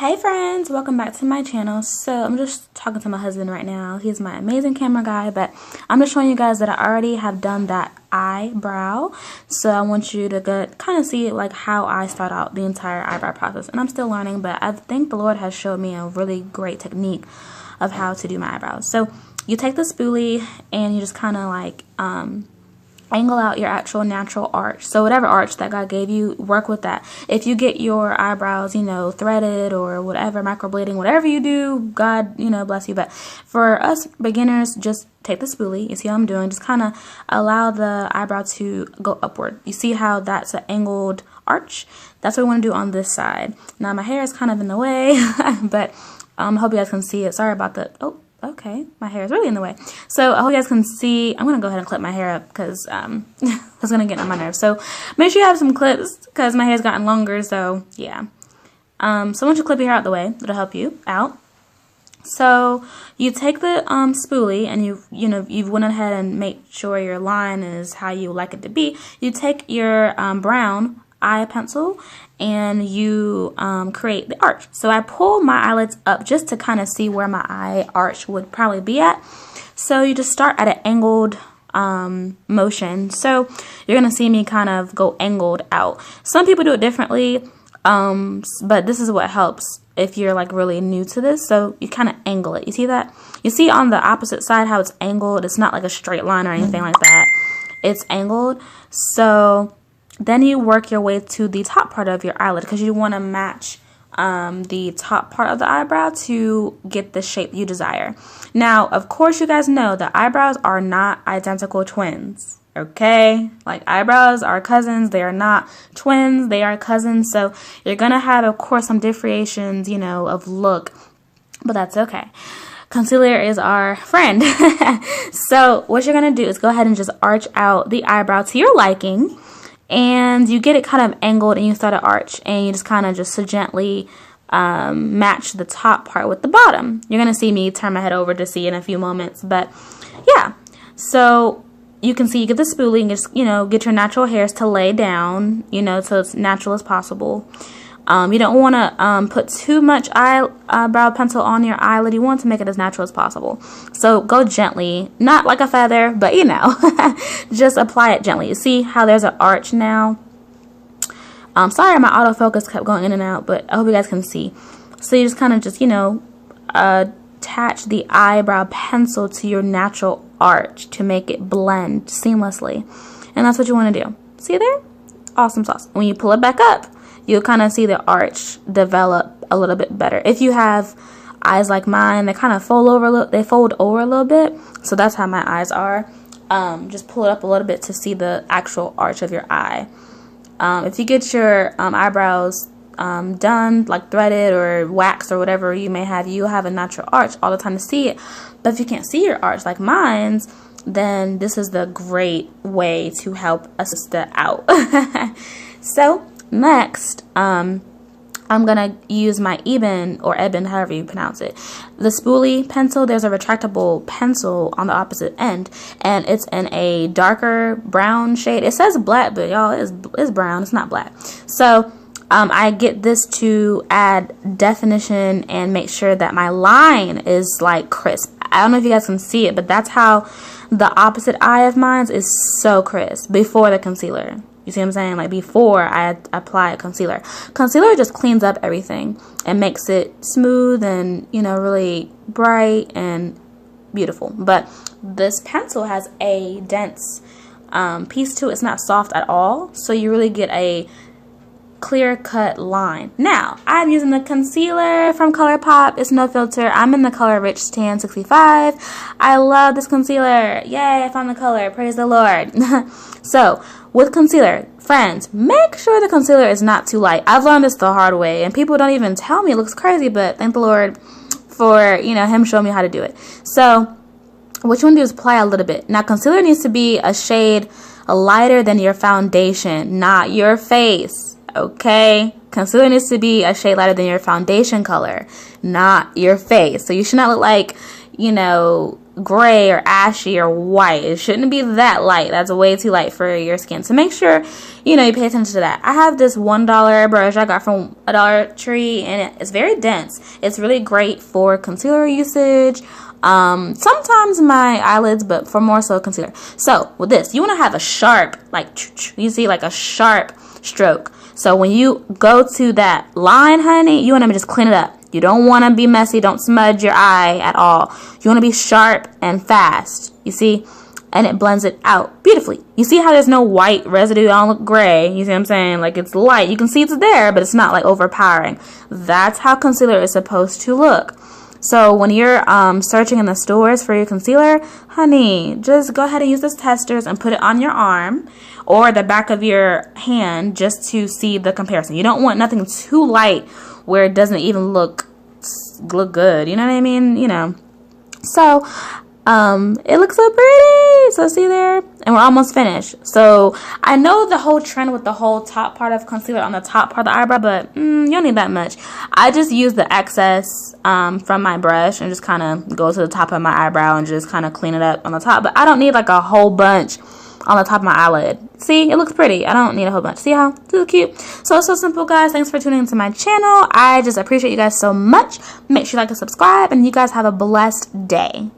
Hey friends, welcome back to my channel. So I'm just talking to my husband right now. He's my amazing camera guy, but I'm just showing you guys that I already have done that eyebrow. So I want you to kind of see like how I start out the entire eyebrow process. And I'm still learning, but I think the Lord has showed me a really great technique of how to do my eyebrows. So you take the spoolie and you just kind of like angle out your actual natural arch. So whatever arch that God gave you, work with that. If you get your eyebrows, threaded or whatever, microblading, whatever you do, God, bless you. But for us beginners, just take the spoolie. You see what I'm doing? Just kind of allow the eyebrow to go upward. You see how that's an angled arch? That's what we want to do on this side. Now my hair is kind of in the way, but I hope you guys can see it. Sorry about the, okay, my hair is really in the way. So I hope you guys can see. I'm going to go ahead and clip my hair up because it's going to get on my nerves. So make sure you have some clips because my hair's gotten longer. So yeah. So once you clip your hair out the way, it'll help you out. So you take the spoolie and you've went ahead and make sure your line is how you like it to be. You take your brown eye pencil and you create the arch. So I pull my eyelids up just to kind of see where my eye arch would probably be at. So you just start at an angled motion. So you're gonna see me kind of go angled out. Some people do it differently, but this is what helps if you're like really new to this. So you kind of angle it. You see that? You see on the opposite side how it's angled? It's not like a straight line or anything like that. It's angled. So then you work your way to the top part of your eyelid because you want to match the top part of the eyebrow to get the shape you desire. Now, of course, you guys know that eyebrows are not identical twins, okay? Like eyebrows are cousins. They are not twins. They are cousins. So you're going to have, of course, some differentiations, of look, but that's okay. Concealer is our friend. So what you're going to do is go ahead and just arch out the eyebrow to your liking. And you get it kind of angled and you start an arch and you just kind of just so gently match the top part with the bottom. You're going to see me turn my head over to see in a few moments. But yeah, so you can see you get the spoolie and just, get your natural hairs to lay down, so it's natural as possible. You don't want to put too much eyebrow pencil on your eyelid. You want to make it as natural as possible. So go gently, not like a feather, but just apply it gently. You see how there's an arch now? Sorry, my autofocus kept going in and out, but I hope you guys can see. So you just kind of just, attach the eyebrow pencil to your natural arch to make it blend seamlessly. And that's what you want to do. See there? Awesome sauce. When you pull it back up, you'll kind of see the arch develop a little bit better. If you have eyes like mine, they kind of fold over a little bit. So that's how my eyes are. Just pull it up a little bit to see the actual arch of your eye. If you get your eyebrows done, like threaded or waxed or whatever you may have, you'll have a natural arch all the time to see it. But if you can't see your arch like mine's, then this is the great way to help assist that out. So next, I'm gonna use my Ebin, however you pronounce it. The spoolie pencil, there's a retractable pencil on the opposite end, and it's in a darker brown shade. It says black, but y'all, it's brown. It's not black. So I get this to add definition and make sure that my line is like crisp. I don't know if you guys can see it, but that's how the opposite eye of mine is so crisp before the concealer. You see what I'm saying? Like before I apply a concealer. Concealer just cleans up everything and makes it smooth and, really bright and beautiful. But this pencil has a dense piece to it. It's not soft at all. So you really get a clear-cut line. Now, I'm using the concealer from Colourpop. It's no filter. I'm in the color Rich Tan 65. I love this concealer. Yay, I found the color. Praise the Lord. So, with concealer, friends, make sure the concealer is not too light. I've learned this the hard way, and people don't even tell me it looks crazy, but thank the Lord for, him showing me how to do it. So, what you want to do is apply a little bit. Now, concealer needs to be a shade lighter than your foundation, not your face. Okay, concealer needs to be a shade lighter than your foundation color, not your face. So you should not look like, gray or ashy or white. It shouldn't be that light. That's way too light for your skin. So make sure, you know, you pay attention to that. I have this $1 brush I got from a Dollar Tree, and it's very dense. It's really great for concealer usage. Sometimes my eyelids, but for more so concealer. So with this, you want to have a sharp, like, you see, like a sharp stroke. So when you go to that line, honey, you want to just clean it up. You don't want to be messy. Don't smudge your eye at all. You want to be sharp and fast. You see? And it blends it out beautifully. You see how there's no white residue on the gray? You see what I'm saying? Like, it's light. You can see it's there, but it's not like overpowering. That's how concealer is supposed to look. So when you're searching in the stores for your concealer, honey, just go ahead and use this testers and put it on your arm or the back of your hand just to see the comparison. You don't want nothing too light where it doesn't even look good. You know what I mean? You know. So it looks so pretty. So see there? And we're almost finished. So I know the whole trend with the whole top part of concealer on the top part of the eyebrow, but you don't need that much. I just use the excess from my brush and just kind of go to the top of my eyebrow and just kind of clean it up on the top. But I don't need like a whole bunch on the top of my eyelid. See, it looks pretty. I don't need a whole bunch. See how this is cute? So it's so simple, guys. Thanks for tuning into my channel. I just appreciate you guys so much. Make sure you like and subscribe, and you guys have a blessed day.